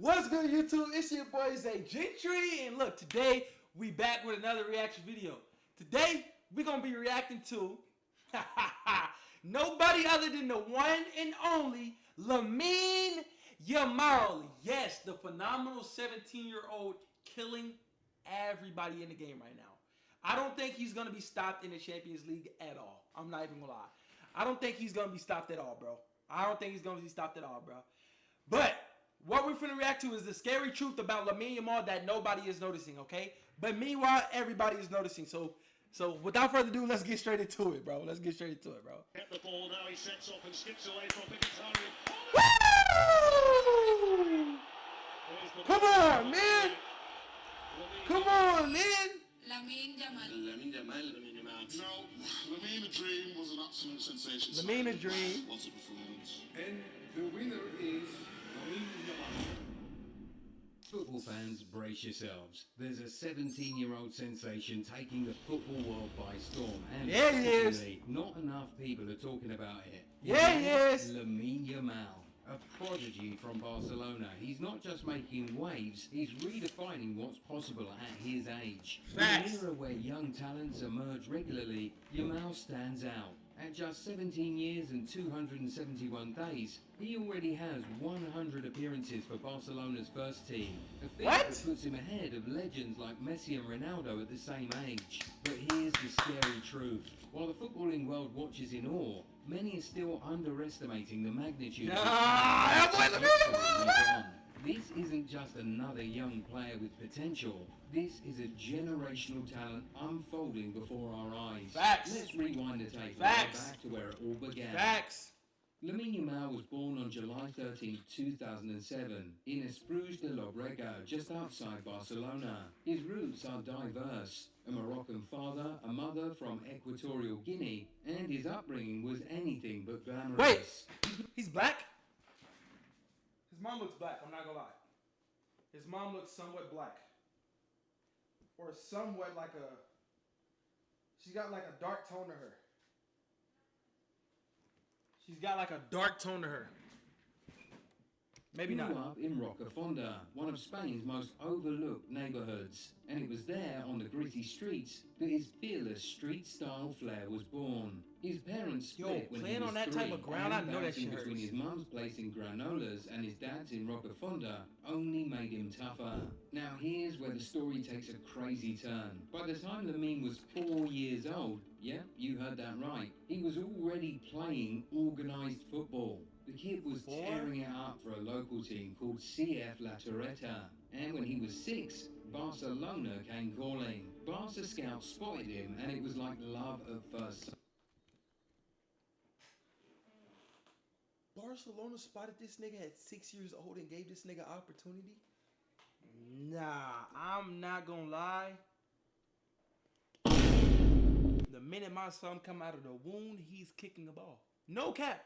What's good, YouTube? It's your boy Zaygentry, and look, today we back with another reaction video. Today we're gonna be reacting to nobody other than the one and only Lamine Yamal. Yes, the phenomenal 17-year-old killing everybody in the game right now. I don't think he's gonna be stopped in the Champions League at all. I'm not even gonna lie. I don't think he's gonna be stopped at all, bro. I don't think he's gonna be stopped at all, bro. But what we're finna react to is the scary truth about Lamine Yamal that nobody is noticing, okay? But meanwhile, everybody is noticing. So without further ado, let's get straight into it, bro. Let's get straight into it, bro. Get the ball now. He sets off and skips away from Mkhitaryan. Woo! Come on, man! Come on, man! Lamine Yamal. No, Lamine a Dream was an absolute sensation. Lamine a Dream. Was a performance. And the winner is Lamine Yamal. Football fans, brace yourselves. There's a 17-year-old sensation taking the football world by storm. And yeah, he is. Not enough people are talking about it. Yeah, he is. Lamine Yamal, a prodigy from Barcelona. He's not just making waves, he's redefining what's possible at his age. Facts. In an era where young talents emerge regularly, Yamal stands out. At just 17 years and 271 days, he already has 100 appearances for Barcelona's first team. A figure that puts him ahead of legends like Messi and Ronaldo at the same age. But here's the scary truth. While the footballing world watches in awe, many are still underestimating the magnitude of This isn't just another young player with potential. This is a generational talent unfolding before our eyes. Facts. Let's rewind the tape Facts. Back to where it all began. Facts. Lamine Yamal was born on July 13, 2007, in Esplugues de Llobregat, just outside Barcelona. His roots are diverse. A Moroccan father, a mother from Equatorial Guinea, and his upbringing was anything but glamorous. Wait, he's black? His mom looks black, I'm not gonna lie. His mom looks somewhat black. Or somewhat like a... She's got like a dark tone to her. She's got like a dark tone to her. Maybe not. Grew up in Rocafonda, one of Spain's most overlooked neighborhoods, and it was there on the gritty streets that his fearless street-style flair was born. His parents split when he was on that 3, type of ground, I know that shit between hurts. his mum's place in granolas and his dad's in Rocafonda only made him tougher. Now here's where the story takes a crazy turn. By the time Lamine was 4 years old, yep, you heard that right, he was already playing organised football. The kid was tearing it up for a local team called CF La Torreta. And when he was 6, Barcelona came calling. Barca scouts spotted him and it was like love at first sight. Barcelona spotted this nigga at 6 years old and gave this nigga opportunity? Nah, I'm not gonna lie. The minute my son come out of the womb, he's kicking the ball. No cap.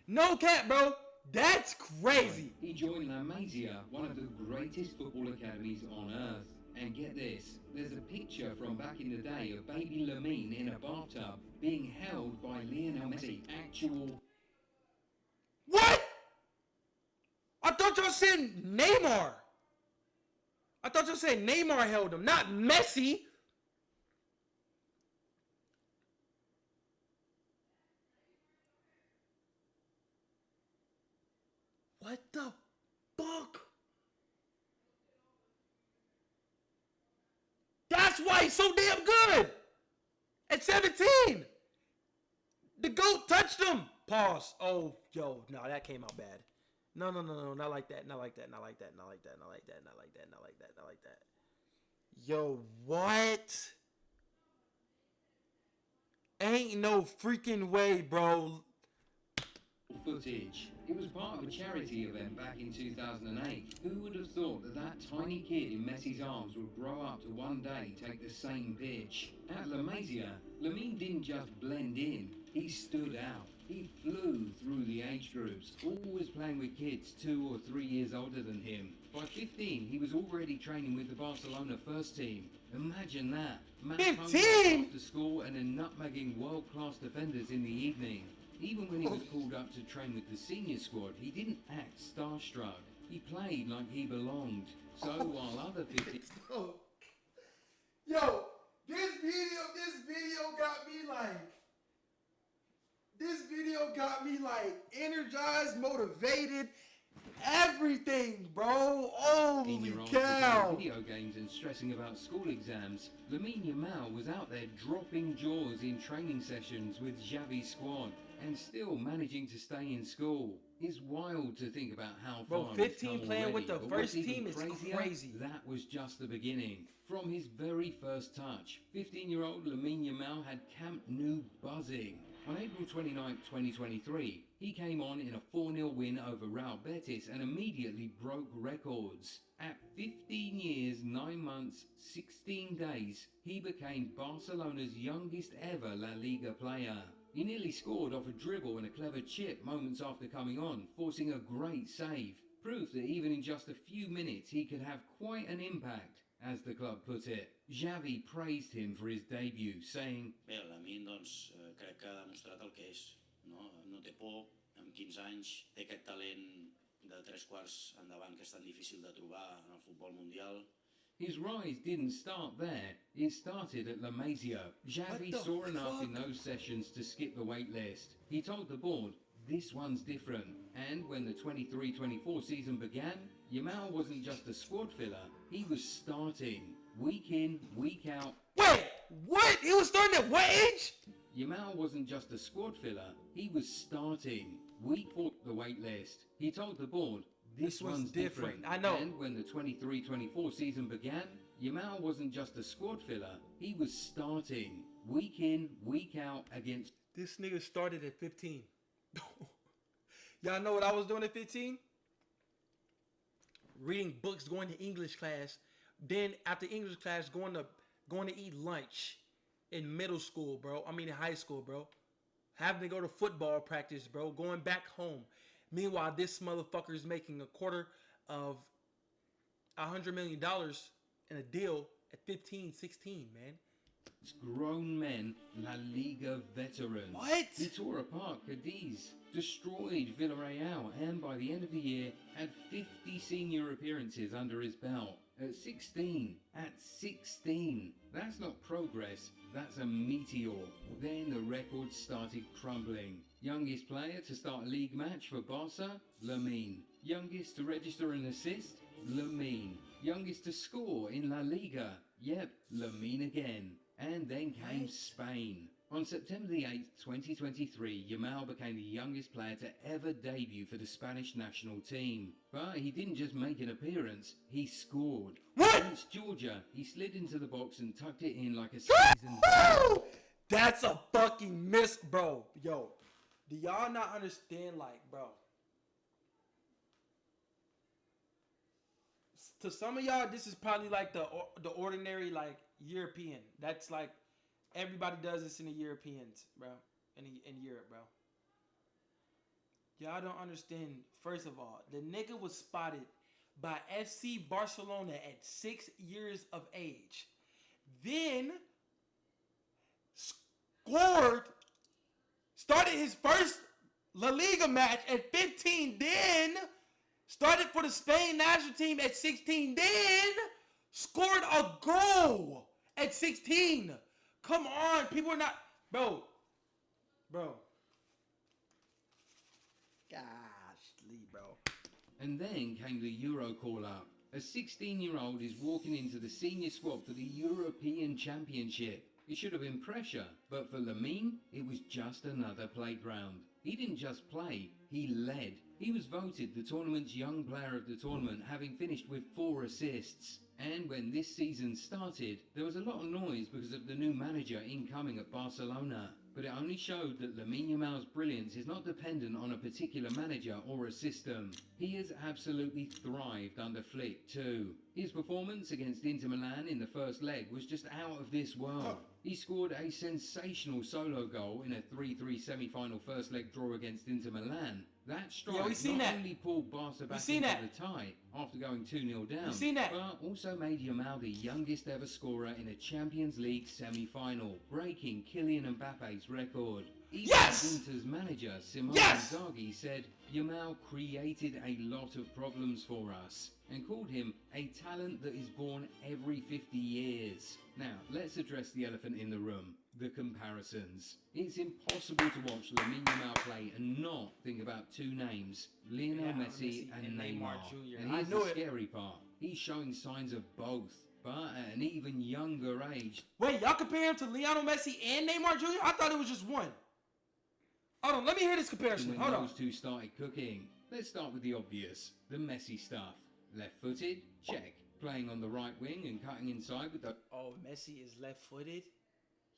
No cap, bro. That's crazy. He joined Masia, one of the greatest football academies on earth. And get this, there's a picture from back in the day of baby Lamine in a bathtub being held by Lionel Messi, actual... What? I thought y'all said Neymar. I thought y'all said Neymar held him, not Messi. What the fuck? That's why he's so damn good. At 17. The GOAT touched him. Pause. Oh, yo, no, that came out bad. No, not like that, not like that, not like that, not like that, not like that, not like that, not like that, not like that. Yo, what? Ain't no freaking way, bro. Footage. It was part of a charity event back in 2008. Who would have thought that that tiny kid in Messi's arms would grow up to one day take the same pitch? At La Masia, Lamine didn't just blend in, he stood out. He flew through the age groups, always playing with kids 2 or 3 years older than him. By 15, he was already training with the Barcelona first team. Imagine that. 15? After school and then nutmegging world-class defenders in the evening. Even when he was called up to train with the senior squad, he didn't act starstruck. He played like he belonged. So while other 15... Yo, this video got me like energized, motivated, everything, bro. Holy 15-year-olds cow. playing video games and stressing about school exams, Lamine Yamal was out there dropping jaws in training sessions with Xavi's squad and still managing to stay in school. It's wild to think about how Bro, far 15 he's come playing already, with the but first what's even team is crazier, crazy. That was just the beginning. From his very first touch, 15-year-old Lamine Yamal had Camp Nou buzzing. On April 29, 2023, he came on in a 4-0 win over Real Betis and immediately broke records. At 15 years, 9 months, 16 days, he became Barcelona's youngest ever La Liga player. He nearly scored off a dribble and a clever chip moments after coming on, forcing a great save. Proof that even in just a few minutes he could have quite an impact, as the club put it. Xavi praised him for his debut, saying, Bé, Lamine, doncs, crec que ha demostrat el que és. No, no té por, amb 15 anys, té aquest talent de 3/4 endavant que és tan difícil de trobar en el futbol mundial. His rise didn't start there, it started at Masia. Xavi saw enough in those sessions to skip the wait list. He told the board, this one's different. And when the 23-24 season began, Yamal wasn't just a squad filler, he was starting. Week in, week out. Wait, what? He was starting at what age? Yamal wasn't just a squad filler, he was starting. Week 4 the wait list. He told the board, this one's different. I know. And when the 23-24 season began, Yamal wasn't just a squad filler, he was starting. Week in, week out against... This nigga started at 15. Y'all know what I was doing at 15? Reading books, going to English class. Then after English class, going to eat lunch in middle school, bro. I mean in high school, bro. Having to go to football practice, bro. Going back home. Meanwhile, this motherfucker is making $250 million in a deal at 15, 16, man. Grown men, La Liga veterans. What? He tore apart Cadiz, destroyed Villarreal, and by the end of the year, had 50 senior appearances under his belt. At 16, that's not progress, that's a meteor. Then the records started crumbling. Youngest player to start a league match for Barca, Lamine. Youngest to register an assist, Lamine. Youngest to score in La Liga, yep, Lamine again. And then came Spain. On September the 8th, 2023, Yamal became the youngest player to ever debut for the Spanish national team. But he didn't just make an appearance, he scored. What? Against Georgia, he slid into the box and tucked it in like a seasoned... That's a fucking miss, bro. Yo, do y'all not understand, like, bro? To some of y'all, this is probably like the ordinary, like, European. That's like, everybody does this in the Europeans, bro. In Europe, bro. Y'all don't understand. First of all, the nigga was spotted by FC Barcelona at 6 years of age. Then started his first La Liga match at 15. Then started for the Spain national team at 16. Then scored a goal at 16. Come on, people are not, bro. Gosh, bro. And then came the Euro call-up. A 16-year-old is walking into the senior squad for the European Championship. It should have been pressure, but for Lamine, it was just another playground. He didn't just play, he led. He was voted the tournament's young player of the tournament, having finished with 4 assists. And when this season started, there was a lot of noise because of the new manager incoming at Barcelona. But it only showed that Lamine Yamal's brilliance is not dependent on a particular manager or a system. He has absolutely thrived under Flick too. His performance against Inter Milan in the first leg was just out of this world. He scored a sensational solo goal in a 3-3 semi-final first leg draw against Inter Milan. That strike not only pulled Barca back into the tie after going 2-0 down, but also made Yamal the youngest ever scorer in a Champions League semi-final, breaking Kylian Mbappe's record. Even Yes! Inter's manager, Simone Yes! Inzaghi, said Yamal created a lot of problems for us and called him a talent that is born every 50 years. Now, let's address the elephant in the room, the comparisons. It's impossible to watch Lamine Yamal play and not think about two names, Lionel Messi and Neymar. Jr. And I here's knew the it. scary part. He's showing signs of both, but at an even younger age. Wait, y'all compare him to Lionel Messi and Neymar Jr.? I thought it was just one. Hold on, let me hear this comparison. When Hold on. those two started cooking. Let's start with the obvious, the Messi stuff. Left-footed? Check. Playing on the right wing and cutting inside with Oh, Messi is left-footed?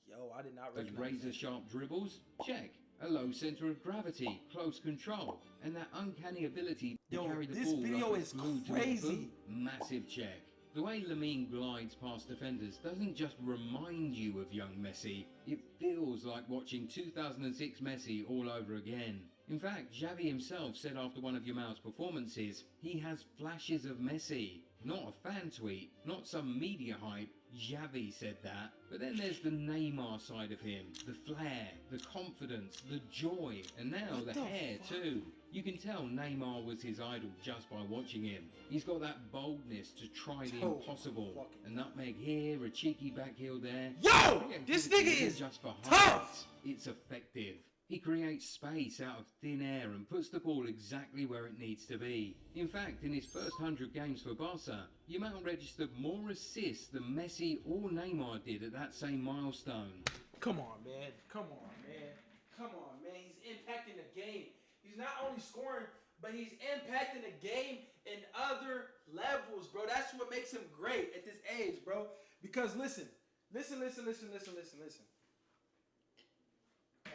Yo, I did not those recognize that. razor-sharp dribbles? Check. A low center of gravity, close control, and that uncanny ability to Yo, carry the this ball video like is it's glued to a crazy. boot. Massive check. The way Lamine glides past defenders doesn't just remind you of young Messi, it feels like watching 2006 Messi all over again. In fact, Xavi himself said after one of Yamal's performances, he has flashes of Messi. Not a fan tweet, not some media hype, Xavi said that. But then there's the Neymar side of him, the flair, the confidence, the joy, and now the hair too. You can tell Neymar was his idol just by watching him. He's got that boldness to try the impossible. A nutmeg here, a cheeky back heel there. Yo! This nigga is just for tough! highlights. It's effective. He creates space out of thin air and puts the ball exactly where it needs to be. In fact, in his first 100 games for Barca, Yamal registered more assists than Messi or Neymar did at that same milestone. Come on, man. Come on, man. Come on, man. He's impacting the game. He's not only scoring, but he's impacting the game in other levels, bro. That's what makes him great at this age, bro. Because listen.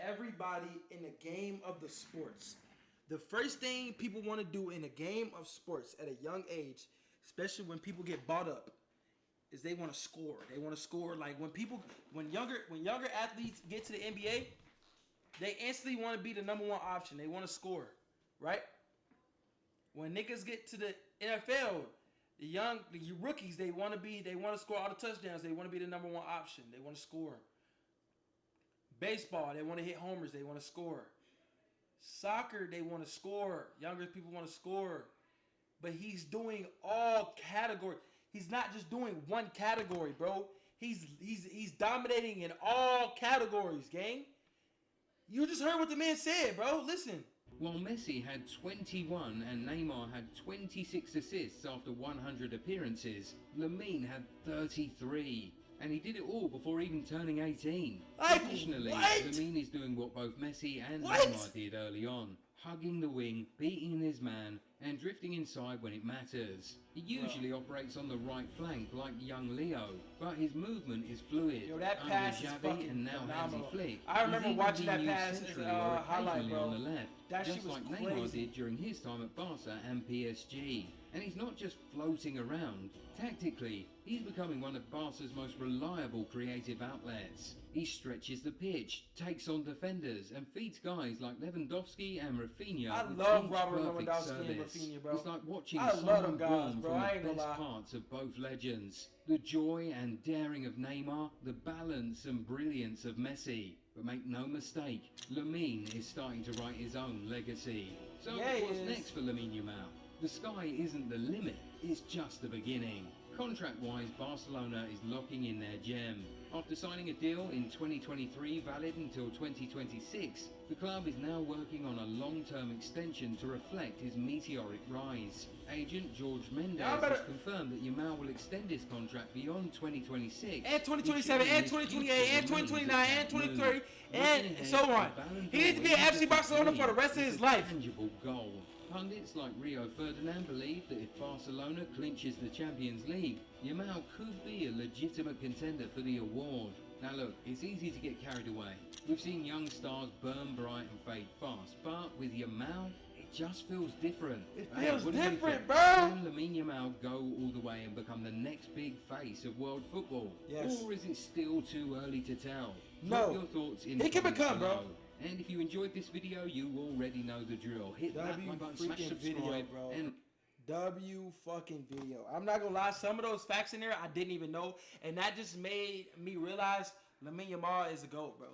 Everybody in the game of the sports, the first thing people want to do in a game of sports at a young age, especially when people get bought up, is they want to score. They want to score. Like when younger athletes get to the NBA, they instantly want to be the number one option. They want to score, right? When niggas get to the NFL, the rookies, they want to score all the touchdowns. They want to be the number one option. They want to score. Baseball, they want to hit homers. They want to score. Soccer, they want to score. Younger people want to score. But he's doing all categories. He's not just doing one category, bro. He's dominating in all categories, gang. You just heard what the man said, bro. Listen. While Messi had 21 and Neymar had 26 assists after 100 appearances, Lamine had 33. And he did it all before even turning 18. Additionally, Lamine is doing what both Messi and Neymar did early on. Hugging the wing, beating his man, and drifting inside when it matters. He usually operates on the right flank like young Leo, but his movement is fluid. Yo, that pass is fucking and now phenomenal. Hansi Flick. I remember He's watching even that been pass used as centrally a or highlight, occasionally bro. on the left, That shit just was like Neymar crazy. did during his time at Barca and PSG. And he's not just floating around. Tactically, he's becoming one of Barca's most reliable creative outlets. He stretches the pitch, takes on defenders, and feeds guys like Lewandowski and Rafinha. I with love each Robert perfect Lewandowski service. and Rafinha, bro. It's like watching I love someone them guys, born bro. from I ain't the gonna best lie. parts of both legends. The joy and daring of Neymar, the balance and brilliance of Messi. But make no mistake, Lamine is starting to write his own legacy. So Yeah, he what's is. next for Lamine Yamal? The sky isn't the limit, it's just the beginning. Contract-wise, Barcelona is locking in their gem. After signing a deal in 2023 valid until 2026, the club is now working on a long-term extension to reflect his meteoric rise. Agent George Mendes has confirmed that Yamal will extend his contract beyond 2026. And 2027, and 2028, and 2029, and 2030, and so on. He needs to be at FC Barcelona for the rest of his life. Tangible goal. Pundits like Rio Ferdinand believe that if Barcelona clinches the Champions League, Yamal could be a legitimate contender for the award. Now look, it's easy to get carried away. We've seen young stars burn bright and fade fast, but with Yamal, it just feels different. It feels what do you different, think? bro. Can Lamine Yamal go all the way and become the next big face of world football? Yes. Or is it still too early to tell? No. Drop your thoughts in He the can comments become, bro. below. And if you enjoyed this video, you already know the drill. Hit that W like button, smash freaking subscribe, video, bro. and W fucking video. I'm not gonna lie, some of those facts in there I didn't even know, and that just made me realize Lamine Yamal is a GOAT, bro.